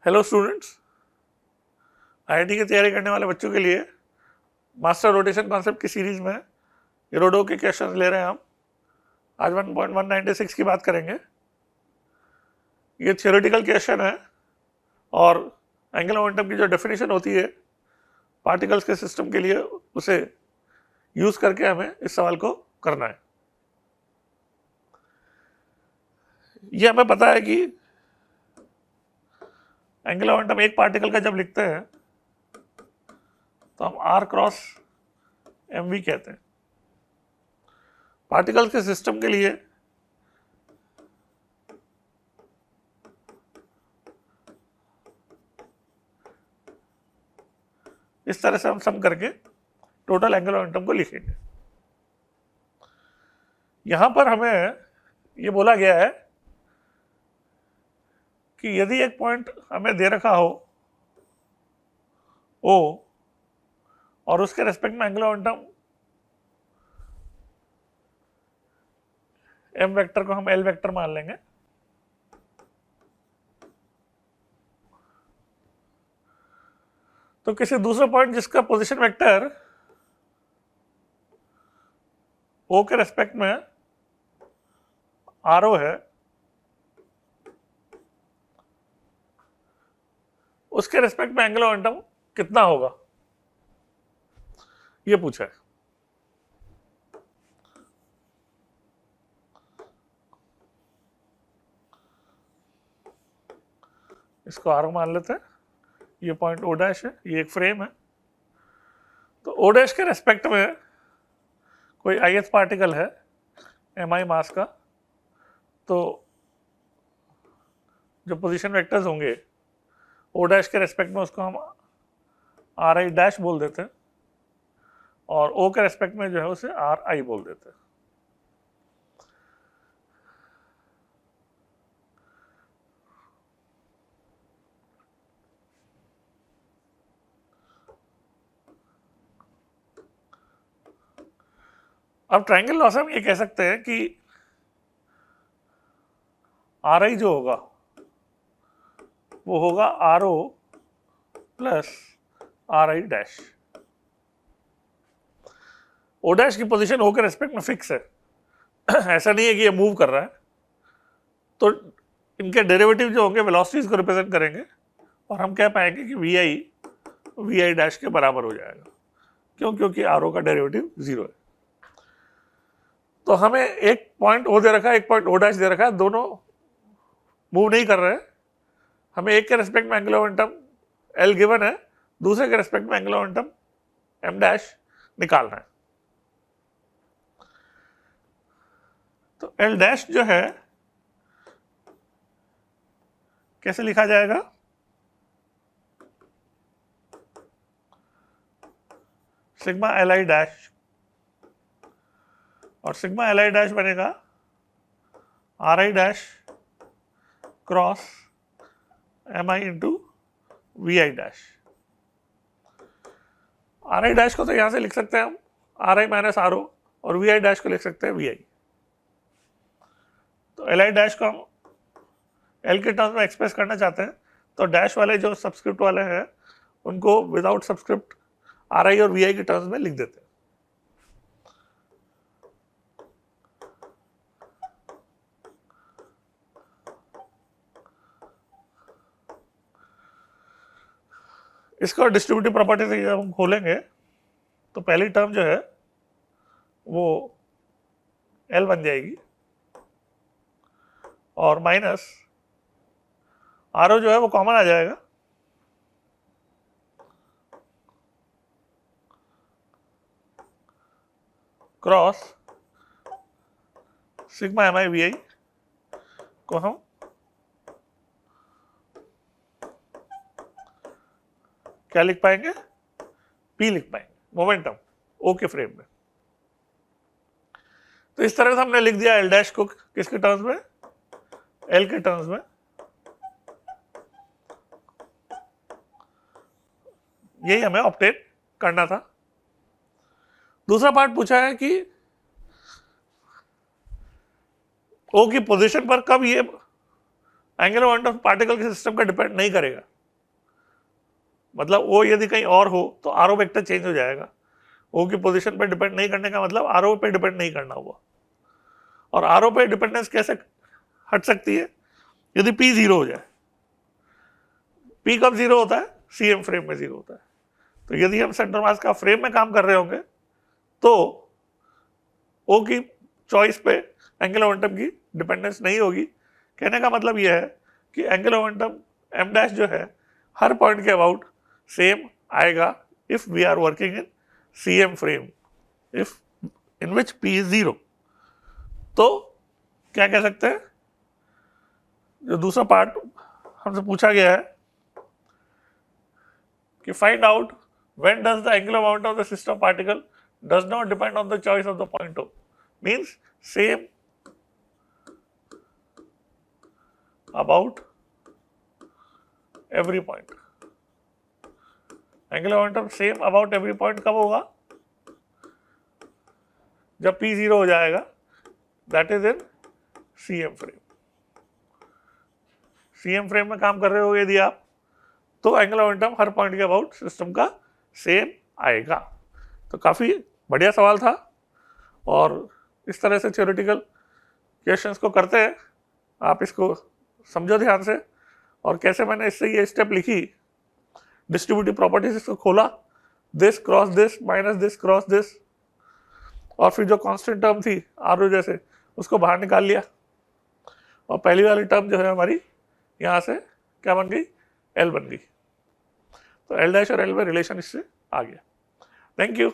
Hello students, IIT की तैयारी करने वाले बच्चों के लिए मास्टर रोटेशन कॉन्सेप्ट की सीरीज में इरोडो के क्वेश्चन ले रहे हैं हम। आज 1.196 की बात करेंगे। ये थियोरेटिकल क्वेश्चन है और एंगुलर मोमेंटम की जो डेफिनेशन होती है पार्टिकल्स के सिस्टम के लिए, उसे यूज करके हमें इस सवाल को करना है। ये हमें पता है कि एंगुलर मोमेंटम एक पार्टिकल का जब लिखते हैं तो हम आर क्रॉस एम वी कहते हैं। पार्टिकल्स के सिस्टम के लिए इस तरह से हम सम करके टोटल एंगुलर मोमेंटम को लिखेंगे। यहां पर हमें ये बोला गया है कि यदि एक पॉइंट हमें दे रखा हो ओ और उसके रेस्पेक्ट में एंगुलर मोमेंटम एम वेक्टर को हम एल वेक्टर मान लेंगे, तो किसी दूसरे पॉइंट जिसका पोजीशन वेक्टर ओ के रेस्पेक्ट में आर ओ है, उसके रेस्पेक्ट में एंगुलर मोमेंटम कितना होगा, ये पूछा है। इसको आर मान लेते हैं। ये पॉइंट ओ डैश है, ये एक फ्रेम है। तो ओ डैश के रेस्पेक्ट में कोई ith पार्टिकल है एम आई मास का, तो जो पोजीशन वेक्टर्स होंगे ओ डैश के रेस्पेक्ट में उसको हम आर आई डैश बोल देते हैं और ओ के रेस्पेक्ट में जो है उसे आर आई बोल देते हैं। अब ट्रायंगल लॉ से हम ये कह सकते हैं कि आर आई जो होगा वो होगा R O plus R I dash. O dash की पोजीशन ओ के रेस्पेक्ट में फिक्स है, ऐसा नहीं है कि ये मूव कर रहा है। तो इनके डेरिवेटिव जो होंगे वेलोसिटीज को रिप्रेजेंट करेंगे और हम कह पाएंगे कि वी आई डैश के बराबर हो जाएगा। क्यों? क्योंकि आर ओ का डेरिवेटिव 0 है। तो हमें एक पॉइंट ओ दे रखा है, एक पॉइंट ओ डैश दे रखा है, दोनों मूव नहीं कर रहे हैं। हमें एक के रेस्पेक्ट में एंगुलर मोमेंटम एल गिवन है, दूसरे के रेस्पेक्ट में एंगुलर मोमेंटम एम डैश निकालना है। तो एल डैश जो है कैसे लिखा जाएगा? सिग्मा एल आई डैश, और सिग्मा एल आई डैश बनेगा R I dash cross M I into V I dash. R I dash को तो यहां से लिख सकते हैं हम R I minus R O, और वी आई डैश को लिख सकते हैं वी आई। तो एल आई डैश को हम एल के टर्म्स में एक्सप्रेस करना चाहते हैं, तो डैश वाले जो सब्सक्रिप्ट वाले हैं उनको विदाउट सब्सक्रिप्ट आर आई और वी आई के टर्म्स में लिख देते हैं। इसका डिस्ट्रीब्यूटिव प्रॉपर्टी से जब हम खोलेंगे तो पहली टर्म जो है वो एल बन जाएगी और माइनस आर ओ जो है वो कॉमन आ जाएगा, cross sigma M I V I को हम क्या लिख पाएंगे? पी लिख पाएंगे, मोमेंटम ओ के फ्रेम में। तो इस तरह से हमने लिख दिया एल डैश को किसके टर्म्स में? एल के टर्म्स में। यही हमें ऑब्टेन करना था। दूसरा पार्ट पूछा है कि ओ की पोजीशन पर कब ये एंगुलर मोमेंटम पार्टिकल के सिस्टम का डिपेंड नहीं करेगा। मतलब ओ यदि कहीं और हो तो आर वेक्टर चेंज हो जाएगा। ओ की पोजीशन पे डिपेंड नहीं करने का मतलब आर पे डिपेंड नहीं करना हुआ। और आर पे डिपेंडेंस कैसे हट सकती है? यदि पी जीरो हो जाए। पी कब जीरो होता है? सीएम फ्रेम में जीरो होता है। तो यदि हम सेंटर मास का फ्रेम में काम कर रहे होंगे तो ओ की चॉइस पे एंगुलर मोमेंटम की डिपेंडेंस नहीं होगी। कहने का मतलब यह है कि एंगुलर मोमेंटम एम डैश जो है हर पॉइंट के अबाउट सेम आएगा if we are working in CM frame, if in which P is zero. तो क्या कह सकते हैं? जो दूसरा पार्ट हमसे पूछा गया है कि find out when does the angular momentum of the system particle does not depend on the choice of the point O, means same about every point. Angular momentum same about every point कब होगा? जब P zero हो जाएगा, that is in CM frame. CM frame में काम कर रहे हो यदि आप, तो एंगुलर मोमेंटम हर पॉइंट के अबाउट सिस्टम का सेम आएगा। तो काफ़ी बढ़िया सवाल था और इस तरह से थ्योरेटिकल क्वेश्चंस को करते हैं। आप इसको समझो ध्यान से। और कैसे मैंने इससे ये स्टेप लिखी, डिस्ट्रीब्यूटिव प्रॉपर्टीज इसको खोला, this cross this minus this cross this, और फिर जो कांस्टेंट टर्म थी आर जैसे उसको बाहर निकाल लिया, और पहली वाली टर्म जो है हमारी यहाँ से क्या बन गई? एल बन गई। तो एल डैश और एल में रिलेशन इससे आ गया। Thank you.